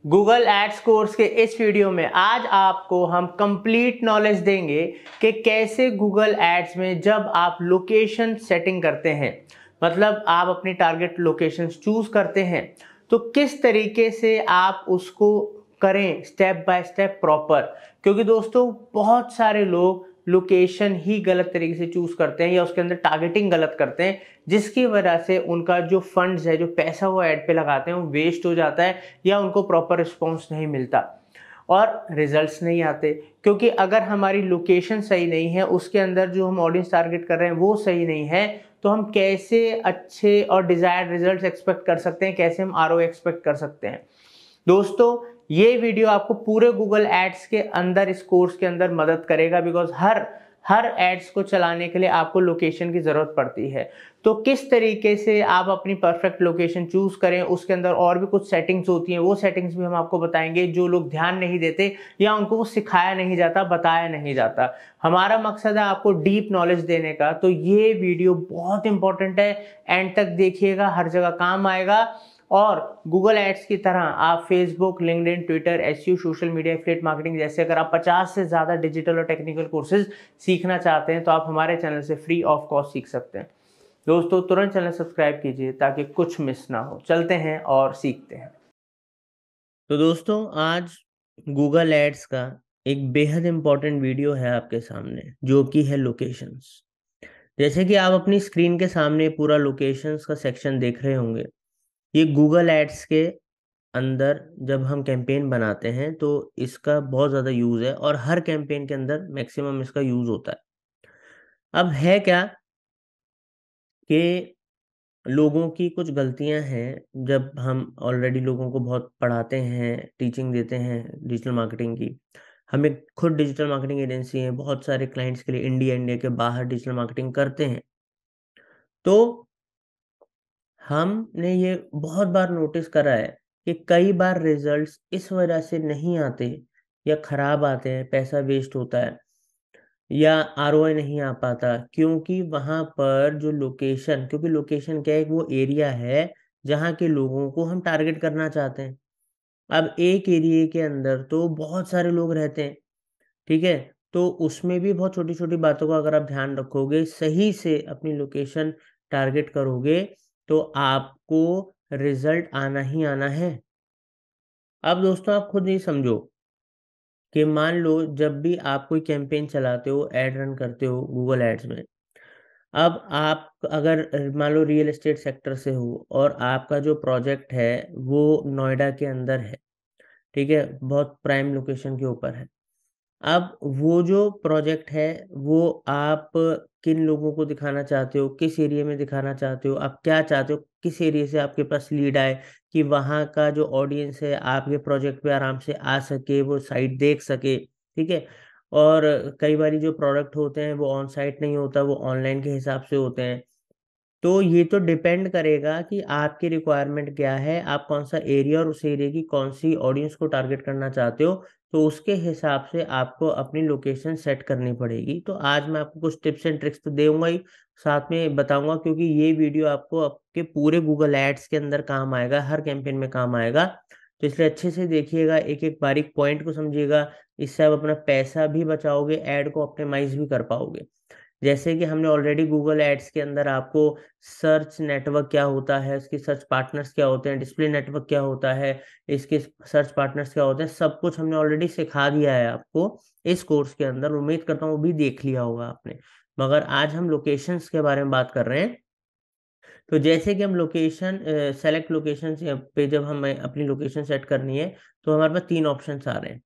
Google ads course के इस video में आज आपको हम कंप्लीट नॉलेज देंगे कि कैसे गूगल एड्स में जब आप लोकेशन सेटिंग करते हैं, मतलब आप अपनी टारगेट लोकेशन चूज करते हैं, तो किस तरीके से आप उसको करें स्टेप बाय स्टेप प्रॉपर। क्योंकि दोस्तों बहुत सारे लोग लोकेशन ही गलत तरीके से चूज करते हैं या उसके अंदर टारगेटिंग गलत करते हैं, जिसकी वजह से उनका जो फंड्स है, जो पैसा वो ऐड पे लगाते हैं, वो वेस्ट हो जाता है या उनको प्रॉपर रिस्पॉन्स नहीं मिलता और रिजल्ट्स नहीं आते। क्योंकि अगर हमारी लोकेशन सही नहीं है, उसके अंदर जो हम ऑडियंस टारगेट कर रहे हैं वो सही नहीं है, तो हम कैसे अच्छे और डिजायर्ड रिजल्ट्स एक्सपेक्ट कर सकते हैं, कैसे हम आरओआई एक्सपेक्ट कर सकते हैं। दोस्तों ये वीडियो आपको पूरे गूगल एड्स के अंदर, इस कोर्स के अंदर मदद करेगा, बिकॉज हर एड्स को चलाने के लिए आपको लोकेशन की जरूरत पड़ती है। तो किस तरीके से आप अपनी परफेक्ट लोकेशन चूज करें, उसके अंदर और भी कुछ सेटिंग्स होती हैं, वो सेटिंग्स भी हम आपको बताएंगे जो लोग ध्यान नहीं देते या उनको वो सिखाया नहीं जाता, बताया नहीं जाता। हमारा मकसद है आपको डीप नॉलेज देने का, तो ये वीडियो बहुत इंपॉर्टेंट है, एंड तक देखिएगा, हर जगह काम आएगा। और गूगल एड्स की तरह आप Facebook, LinkedIn, Twitter, SEO, social media, affiliate marketing जैसे अगर आप 50 से ज्यादा डिजिटल और टेक्निकल कोर्सेज सीखना चाहते हैं तो आप हमारे चैनल से फ्री ऑफ कॉस्ट सीख सकते हैं। दोस्तों तुरंत चैनल सब्सक्राइब कीजिए ताकि कुछ मिस ना हो। चलते हैं और सीखते हैं। तो दोस्तों आज गूगल एड्स का एक बेहद इंपॉर्टेंट वीडियो है आपके सामने, जो कि है लोकेशंस। जैसे कि आप अपनी स्क्रीन के सामने पूरा लोकेशंस का सेक्शन देख रहे होंगे। ये गूगल एड्स के अंदर जब हम कैंपेन बनाते हैं तो इसका बहुत ज़्यादा यूज़ है और हर कैंपेन के अंदर मैक्सिमम इसका यूज़ होता है। अब है क्या कि लोगों की कुछ गलतियां हैं। जब हम ऑलरेडी लोगों को बहुत पढ़ाते हैं, टीचिंग देते हैं डिजिटल मार्केटिंग की, हमें खुद डिजिटल मार्केटिंग एजेंसी है, बहुत सारे क्लाइंट्स के लिए इंडिया के बाहर डिजिटल मार्केटिंग करते हैं। तो हमने ये बहुत बार नोटिस करा है कि कई बार रिजल्ट्स इस वजह से नहीं आते या खराब आते हैं, पैसा वेस्ट होता है या आरओआई नहीं आ पाता, क्योंकि वहां पर जो लोकेशन, क्योंकि लोकेशन क्या है, वो एरिया है जहाँ के लोगों को हम टारगेट करना चाहते हैं। अब एक एरिया के अंदर तो बहुत सारे लोग रहते हैं, ठीक है, तो उसमें भी बहुत छोटी छोटी बातों का अगर आप ध्यान रखोगे, सही से अपनी लोकेशन टारगेट करोगे, तो आपको रिजल्ट आना ही आना है। अब दोस्तों आप खुद ही समझो कि मान लो जब भी आप कोई कैंपेन चलाते हो, एड रन करते हो गूगल एड्स में, अब आप अगर मान लो रियल एस्टेट सेक्टर से हो और आपका जो प्रोजेक्ट है वो नोएडा के अंदर है, ठीक है, बहुत प्राइम लोकेशन के ऊपर है। अब वो जो प्रोजेक्ट है वो आप किन लोगों को दिखाना चाहते हो, किस एरिया में दिखाना चाहते हो, आप क्या चाहते हो, किस एरिया से आपके पास लीड आए कि वहाँ का जो ऑडियंस है आपके प्रोजेक्ट पे आराम से आ सके, वो साइट देख सके, ठीक है। और कई बार जो प्रोडक्ट होते हैं वो ऑन साइट नहीं होता, वो ऑनलाइन के हिसाब से होते हैं। तो ये तो डिपेंड करेगा कि आपकी रिक्वायरमेंट क्या है, आप कौन सा एरिया और उस एरिया की कौन सी ऑडियंस को टारगेट करना चाहते हो, तो उसके हिसाब से आपको अपनी लोकेशन सेट करनी पड़ेगी। तो आज मैं आपको कुछ टिप्स एंड ट्रिक्स तो दूंगा ही, साथ में बताऊंगा, क्योंकि ये वीडियो आपको आपके पूरे गूगल एड्स के अंदर काम आएगा, हर कैंपेन में काम आएगा। तो इसलिए अच्छे से देखिएगा, एक एक बारीक पॉइंट को समझिएगा, इससे आप अपना पैसा भी बचाओगे, एड को ऑप्टिमाइज भी कर पाओगे। जैसे कि हमने ऑलरेडी गूगल एड्स के अंदर आपको सर्च नेटवर्क क्या होता है, इसके सर्च पार्टनर्स क्या होते हैं, डिस्प्ले नेटवर्क क्या होता है, इसके सर्च पार्टनर्स क्या होते हैं, सब कुछ हमने ऑलरेडी सिखा दिया है आपको इस कोर्स के अंदर। उम्मीद करता हूँ वो भी देख लिया होगा आपने। मगर आज हम लोकेशंस के बारे में बात कर रहे हैं। तो जैसे कि हम लोकेशन सेलेक्ट लोकेशन पे जब हमें अपनी लोकेशन सेट करनी है, तो हमारे पास तीन ऑप्शन आ रहे हैं।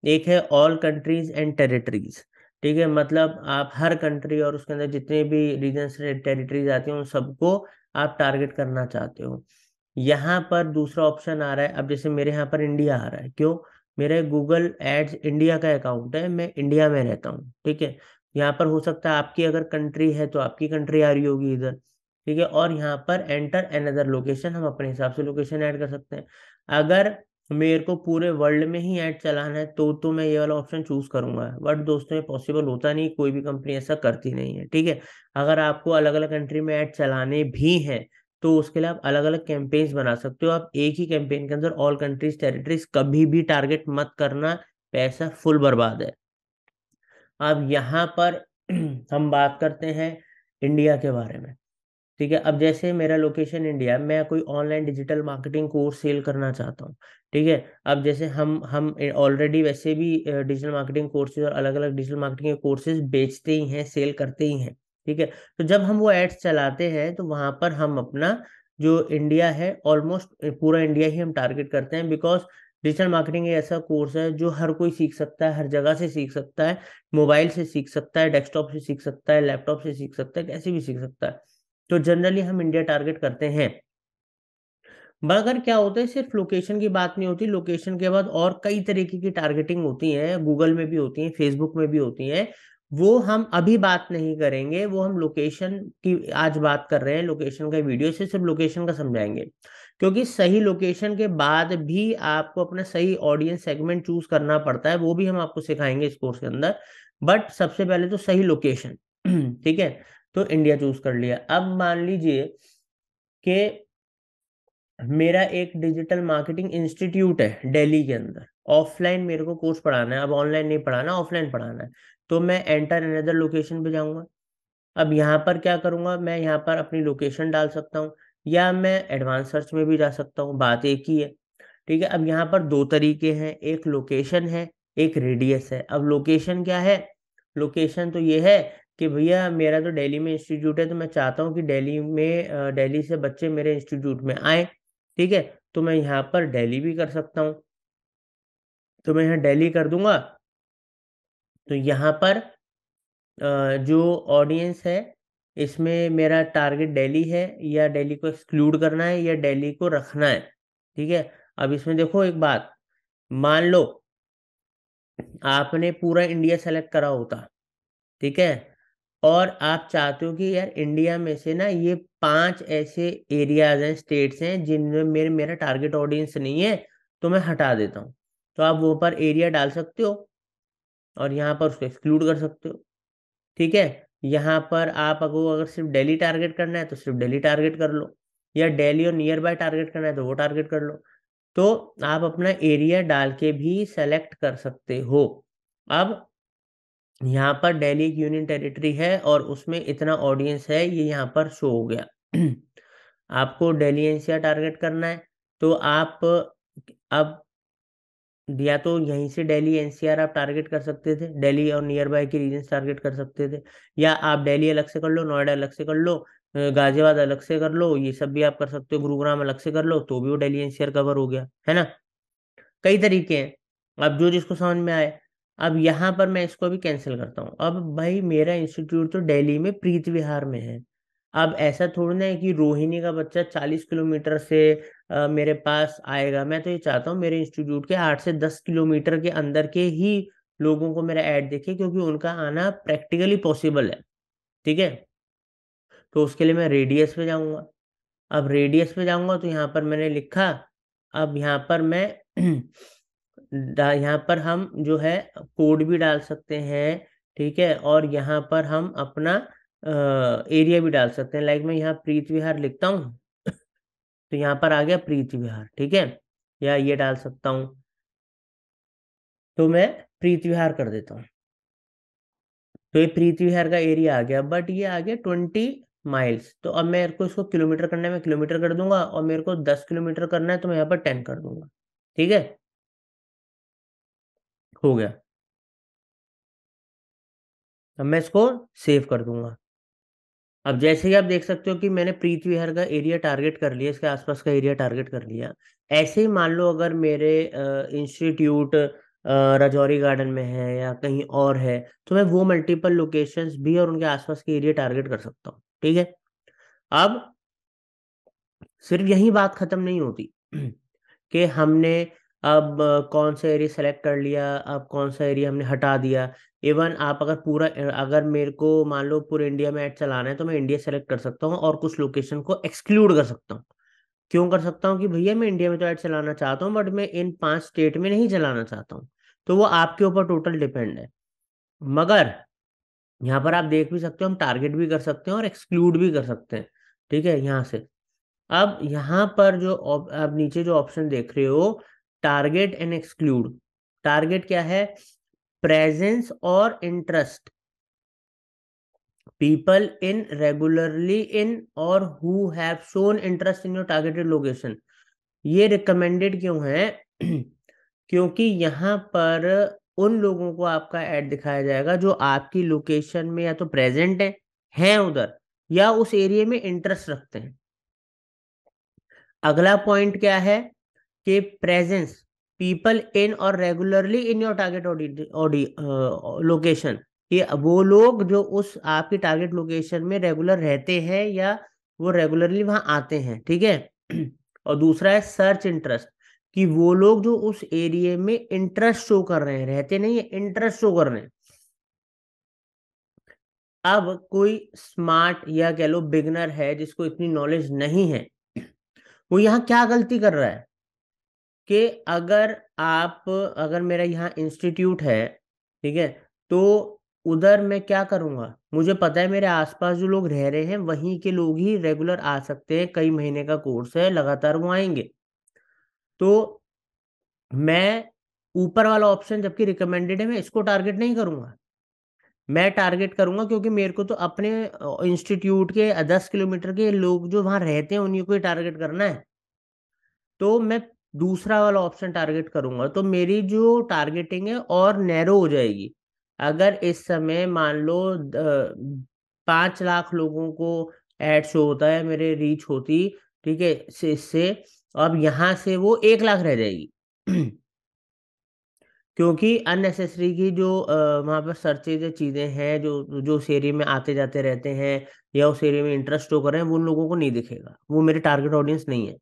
एक है ऑल कंट्रीज एंड टेरिटरीज, ठीक है, मतलब आप हर कंट्री और उसके अंदर जितने भी रीजन्स टेरिटरीज आती हैं उन सबको आप टारगेट करना चाहते हो। यहाँ पर दूसरा ऑप्शन आ रहा है, अब जैसे मेरे यहाँ पर इंडिया आ रहा है, क्यों, मेरा गूगल एड्स इंडिया का अकाउंट है, मैं इंडिया में रहता हूँ, ठीक है। यहाँ पर हो सकता है आपकी अगर कंट्री है तो आपकी कंट्री आ रही होगी इधर, ठीक है, और यहाँ पर एंटर अनदर लोकेशन, हम अपने हिसाब से लोकेशन ऐड कर सकते हैं। अगर मेरे को पूरे वर्ल्ड में ही ऐड चलाना है तो मैं ये वाला ऑप्शन चूज करूंगा। बट दोस्तों ये पॉसिबल होता नहीं, कोई भी कंपनी ऐसा करती नहीं है, ठीक है। अगर आपको अलग अलग कंट्री में ऐड चलाने भी हैं तो उसके लिए आप अलग अलग कैंपेन्स बना सकते हो। आप एक ही कैंपेन के अंदर ऑल कंट्रीज टेरिटरीज कभी भी टारगेट मत करना, पैसा फुल बर्बाद है। अब यहाँ पर हम बात करते हैं इंडिया के बारे में, ठीक है। अब जैसे मेरा लोकेशन इंडिया, मैं कोई online digital marketing course sale करना चाहता हूँ, ठीक है। अब जैसे हम ऑलरेडी वैसे भी डिजिटल मार्केटिंग कोर्सेज और अलग अलग डिजिटल मार्केटिंग के कोर्सेज बेचते ही हैं, सेल करते ही हैं, ठीक है। तो जब हम वो एड्स चलाते हैं तो वहां पर हम अपना जो इंडिया है, ऑलमोस्ट पूरा इंडिया ही हम टारगेट करते हैं। बिकॉज डिजिटल मार्केटिंग एक ऐसा कोर्स है जो हर कोई सीख सकता है, हर जगह से सीख सकता है, मोबाइल से सीख सकता है, डेस्कटॉप से सीख सकता है, लैपटॉप से सीख सकता है, कैसे भी सीख सकता है। तो जनरली हम इंडिया टारगेट करते हैं। मगर क्या होता है, सिर्फ लोकेशन की बात नहीं होती, लोकेशन के बाद और कई तरीके की टारगेटिंग होती है, गूगल में भी होती है, फेसबुक में भी होती है। वो हम अभी बात नहीं करेंगे, वो हम लोकेशन की आज बात कर रहे हैं, लोकेशन का वीडियो से सिर्फ लोकेशन का समझाएंगे। क्योंकि सही लोकेशन के बाद भी आपको अपना सही ऑडियंस सेगमेंट चूज करना पड़ता है, वो भी हम आपको सिखाएंगे इस कोर्स के अंदर। बट सबसे पहले तो सही लोकेशन ठीक है। तो इंडिया चूज कर लिया। अब मान लीजिए कि मेरा एक डिजिटल मार्केटिंग इंस्टीट्यूट है दिल्ली के अंदर, ऑफलाइन मेरे को कोर्स पढ़ाना है, अब ऑनलाइन नहीं पढ़ाना, ऑफलाइन पढ़ाना है। तो मैं एंटर अनदर लोकेशन पे जाऊंगा। अब यहाँ पर क्या करूंगा, मैं यहाँ पर अपनी लोकेशन डाल सकता हूँ, या मैं एडवांस सर्च में भी जा सकता हूँ, बात एक ही है, ठीक है। अब यहाँ पर दो तरीके हैं, एक लोकेशन है, एक रेडियस है। अब लोकेशन क्या है, लोकेशन तो ये है कि भैया मेरा तो दिल्ली में इंस्टीट्यूट है, तो मैं चाहता हूँ कि दिल्ली में दिल्ली से बच्चे मेरे इंस्टीट्यूट में आए, ठीक है। तो मैं यहाँ पर दिल्ली भी कर सकता हूँ, तो मैं यहाँ दिल्ली कर दूंगा। तो यहाँ पर जो ऑडियंस है, इसमें मेरा टारगेट दिल्ली है, या दिल्ली को एक्सक्लूड करना है, या दिल्ली को रखना है, ठीक है। अब इसमें देखो एक बात, मान लो आपने पूरा इंडिया सेलेक्ट करा होता, ठीक है, और आप चाहते हो कि यार इंडिया में से ना ये 5 ऐसे एरियाज हैं, स्टेट्स हैं जिनमें मेरा टारगेट ऑडियंस नहीं है, तो मैं हटा देता हूँ। तो आप वो पर एरिया डाल सकते हो और यहाँ पर उसको एक्सक्लूड कर सकते हो, ठीक है। यहाँ पर आप अगर सिर्फ दिल्ली टारगेट करना है तो सिर्फ दिल्ली टारगेट कर लो, या दिल्ली और नियर बाय टारगेट करना है तो वो टारगेट कर लो। तो आप अपना एरिया डाल के भी सेलेक्ट कर सकते हो। अब यहाँ पर दिल्ली एक यूनियन टेरिटरी है और उसमें इतना ऑडियंस है, ये यहाँ पर शो हो गया। आपको दिल्ली एनसीआर टारगेट करना है, तो आप अब या तो यहीं से दिल्ली एनसीआर आप टारगेट कर सकते थे, दिल्ली और नियर बाय के रीजन टारगेट कर सकते थे, या आप दिल्ली अलग से कर लो, नोएडा अलग से कर लो, गाजियाबाद अलग से कर लो, ये सब भी आप कर सकते हो, गुरुग्राम अलग से कर लो, तो भी वो दिल्ली एनसीआर कवर हो गया, है ना। कई तरीके हैं, अब जो जिसको समझ में आए। अब यहाँ पर मैं इसको भी कैंसिल करता हूँ। अब भाई मेरा इंस्टीट्यूट तो दिल्ली में प्रीत विहार में है। अब ऐसा थोड़ी ना है कि रोहिणी का बच्चा 40 किलोमीटर से मेरे पास आएगा। मैं तो ये चाहता हूँ मेरे इंस्टीट्यूट के 8 से 10 किलोमीटर के अंदर के ही लोगों को मेरा ऐड देखे, क्योंकि उनका आना प्रैक्टिकली पॉसिबल है, ठीक है। तो उसके लिए मैं रेडियस पे जाऊंगा। अब रेडियस पे जाऊंगा तो यहाँ पर मैंने लिखा, अब यहाँ पर मैं यहाँ पर हम जो है कोड भी डाल सकते हैं, ठीक है। और यहाँ पर हम अपना एरिया भी डाल सकते हैं। लाइक मैं यहाँ प्रीत विहार लिखता हूँ, तो यहाँ पर आ गया प्रीत विहार, ठीक है। या ये डाल सकता हूँ, तो मैं प्रीत विहार कर देता हूँ। तो ये प्रीत विहार का एरिया आ गया, बट ये आ गया 20 माइल्स। तो अब मेरे को इसको किलोमीटर करना है, मैं किलोमीटर कर दूंगा, और मेरे को 10 किलोमीटर करना है तो मैं यहाँ पर 10 कर दूंगा, ठीक है। हो गया। अब मैं इसको सेव कर दूंगा। अब जैसे ही आप देख सकते हो कि मैंने प्रीत विहार का एरिया टारगेट कर लिया, इसके आसपास का एरिया टारगेट कर लिया। ऐसे ही मान लो अगर मेरे इंस्टीट्यूट राजौरी गार्डन में है या कहीं और है, तो मैं वो मल्टीपल लोकेशंस भी और उनके आसपास के एरिया टारगेट कर सकता हूँ, ठीक है। अब सिर्फ यही बात खत्म नहीं होती कि हमने अब कौन सा एरिया सेलेक्ट कर लिया, अब कौन सा एरिया हमने हटा दिया। इवन आप अगर पूरा अगर मेरे को मान लो पूरे इंडिया में ऐड चलाना है, तो मैं इंडिया सेलेक्ट कर सकता हूँ और कुछ लोकेशन को एक्सक्लूड कर सकता हूँ, क्यों कर सकता हूँ कि भैया मैं इंडिया में तो ऐड चलाना चाहता हूँ, बट मैं इन 5 स्टेट में नहीं चलाना चाहता हूँ। तो वो आपके ऊपर टोटल डिपेंड है। मगर यहाँ पर आप देख भी सकते हो, हम टारगेट भी कर सकते हैं और एक्सक्लूड भी कर सकते हैं। ठीक है, यहाँ से। अब यहाँ पर जो आप नीचे जो ऑप्शन देख रहे हो, टारगेट एंड एक्सक्लूड। टारगेट क्या है? प्रेजेंस और interest, people in regularly in और who have shown interest in your targeted location. ये रिकमेंडेड क्यों है? क्योंकि यहाँ पर उन लोगों को आपका ऐड दिखाया जाएगा जो आपकी लोकेशन में या तो प्रेजेंट हैं उधर, या उस एरिया में इंटरेस्ट रखते हैं। अगला पॉइंट क्या है कि प्रेजेंस, पीपल इन और regularly in your target location, ये वो लोग जो उस आपकी टारगेट लोकेशन में रेगुलर रहते हैं या वो रेगुलरली वहां आते हैं। ठीक है। और दूसरा है सर्च इंटरेस्ट, कि वो लोग जो उस एरिया में इंटरेस्ट शो कर रहे हैं, रहते नहीं है, इंटरेस्ट शो कर रहे हैं। अब कोई स्मार्ट या कह लो बिगनर है जिसको इतनी नॉलेज नहीं है, वो यहाँ क्या गलती कर रहा है कि अगर मेरा यहाँ इंस्टीट्यूट है, ठीक है, तो उधर मैं क्या करूँगा, मुझे पता है मेरे आसपास जो लोग रह रहे हैं वहीं के लोग ही रेगुलर आ सकते हैं, कई महीने का कोर्स है, लगातार वो आएंगे। तो मैं ऊपर वाला ऑप्शन जबकि रिकमेंडेड है, मैं इसको टारगेट नहीं करूंगा। मैं टारगेट करूंगा क्योंकि मेरे को तो अपने इंस्टीट्यूट के 10 किलोमीटर के लोग जो वहां रहते हैं उन्हीं को ही टारगेट करना है। तो मैं दूसरा वाला ऑप्शन टारगेट करूंगा, तो मेरी जो टारगेटिंग है और नैरो हो जाएगी। अगर इस समय मान लो 5 लाख लोगों को ऐड शो होता है, मेरे रीच होती, ठीक है, इससे अब यहाँ से वो 1 लाख रह जाएगी। क्योंकि अननेसेसरी की जो वहाँ पर सर्चेज चीज़ें हैं, जो जो उस एरिया में आते जाते रहते हैं या उस एरिया में इंटरेस्ट शो कर रहे हैं, वो उन लोगों को नहीं दिखेगा, वो मेरे टारगेट ऑडियंस नहीं है।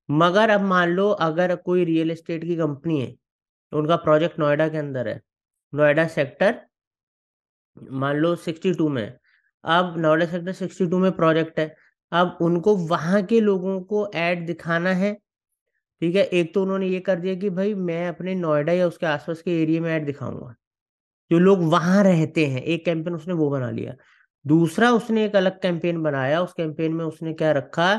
मगर अब मान लो अगर कोई रियल एस्टेट की कंपनी है, तो उनका प्रोजेक्ट नोएडा के अंदर है, नोएडा सेक्टर मान लो 62 में है। अब नोएडा सेक्टर 62 में प्रोजेक्ट है, अब उनको वहां के लोगों को ऐड दिखाना है। ठीक है, एक तो उन्होंने ये कर दिया कि भाई मैं अपने नोएडा या उसके आसपास के एरिया में ऐड दिखाऊंगा, जो लोग वहां रहते हैं, एक कैंपेन उसने वो बना लिया। दूसरा उसने एक अलग कैंपेन बनाया, उस कैंपेन में उसने क्या रखा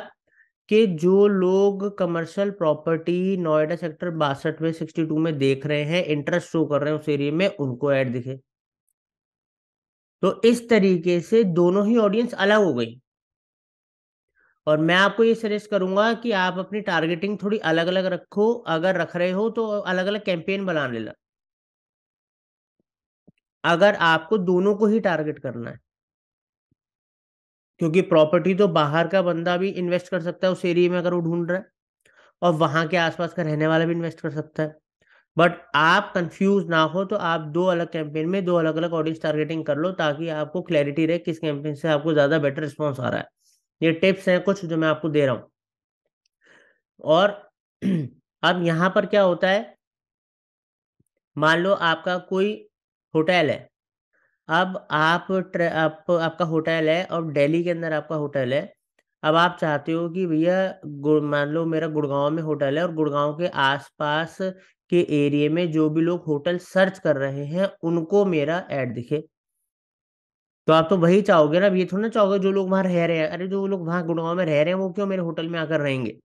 कि जो लोग कमर्शियल प्रॉपर्टी नोएडा सेक्टर 62 में 62 में देख रहे हैं, इंटरेस्ट शो कर रहे हैं उस एरिया में, उनको ऐड दिखे। तो इस तरीके से दोनों ही ऑडियंस अलग हो गई। और मैं आपको ये सजेस्ट करूंगा कि आप अपनी टारगेटिंग थोड़ी अलग अलग रखो, अगर रख रहे हो तो अलग अलग कैंपेन बना लेना, अगर आपको दोनों को ही टारगेट करना है। क्योंकि प्रॉपर्टी तो बाहर का बंदा भी इन्वेस्ट कर सकता है उस एरिया में अगर वो ढूंढ रहा है, और वहां के आसपास का रहने वाला भी इन्वेस्ट कर सकता है। बट आप कंफ्यूज ना हो तो आप दो अलग कैंपेन में दो अलग अलग ऑडियंस टारगेटिंग कर लो, ताकि आपको क्लैरिटी रहे किस कैंपेन से आपको ज्यादा बेटर रिस्पॉन्स आ रहा है। ये टिप्स हैं कुछ जो मैं आपको दे रहा हूँ। और अब यहाँ पर क्या होता है, मान लो आपका कोई होटल है। अब आपका होटल है और दिल्ली के अंदर आपका होटल है। अब आप चाहते हो कि भैया मान लो मेरा गुड़गांव में होटल है और गुड़गांव के आसपास के एरिया में जो भी लोग होटल सर्च कर रहे हैं उनको मेरा ऐड दिखे। तो आप तो वही चाहोगे ना, अब ये थोड़ा ना चाहोगे जो लोग वहां रह रहे हैं, अरे जो लोग वहां गुड़गांव में रह रहे हैं वो क्यों मेरे होटल में आकर रहेंगे।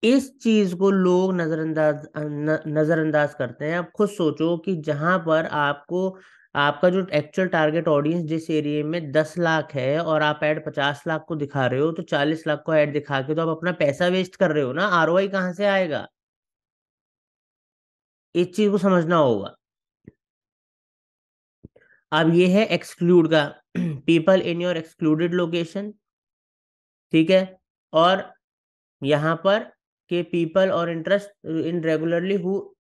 इस चीज को लोग नजरअंदाज करते हैं। आप खुद सोचो कि जहां पर आपको आपका जो एक्चुअल टारगेट ऑडियंस जिस एरिया में 10 लाख है और आप ऐड 50 लाख को दिखा रहे हो, तो 40 लाख को ऐड दिखा के तो आप अपना पैसा वेस्ट कर रहे हो ना, आरओआई कहाँ से आएगा। इस चीज को समझना होगा। अब ये है एक्सक्लूड का, people in your excluded location. ठीक है। और यहाँ पर के पीपल और इंटरेस्ट इन रेगुलरली हु,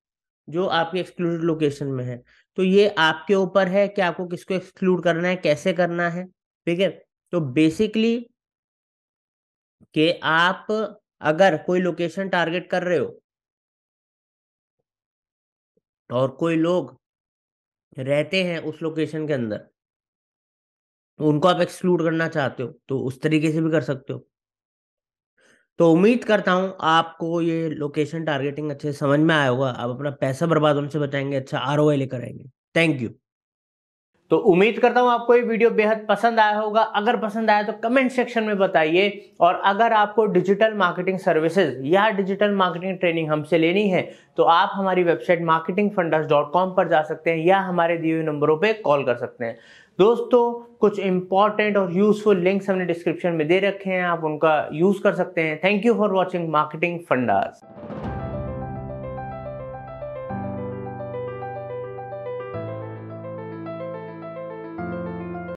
जो आपके एक्सक्लूडेड लोकेशन में है। तो ये आपके ऊपर है कि आपको किसको एक्सक्लूड करना है, कैसे करना है। ठीक है। तो बेसिकली कि आप अगर कोई लोकेशन टारगेट कर रहे हो और कोई लोग रहते हैं उस लोकेशन के अंदर, उनको आप एक्सक्लूड करना चाहते हो तो उस तरीके से भी कर सकते हो। तो उम्मीद करता हूँ आपको ये लोकेशन टारगेटिंग अच्छे से समझ में आया होगा। आप अपना पैसा बर्बाद होने से बचाएंगे, अच्छा आरओआई लेकर आएंगे। Thank you. तो उम्मीद करता हूं आपको ये वीडियो बेहद पसंद आया होगा। अगर पसंद आया तो कमेंट सेक्शन में बताइए। और अगर आपको डिजिटल मार्केटिंग सर्विसेज या डिजिटल मार्केटिंग ट्रेनिंग हमसे लेनी है तो आप हमारी वेबसाइट marketingfundas.com पर जा सकते हैं या हमारे दिए हुए नंबरों पे कॉल कर सकते हैं। दोस्तों, कुछ इंपॉर्टेंट और यूजफुल लिंक्स हमने डिस्क्रिप्शन में दे रखे हैं, आप उनका यूज कर सकते हैं। Thank you for watching marketing fundas.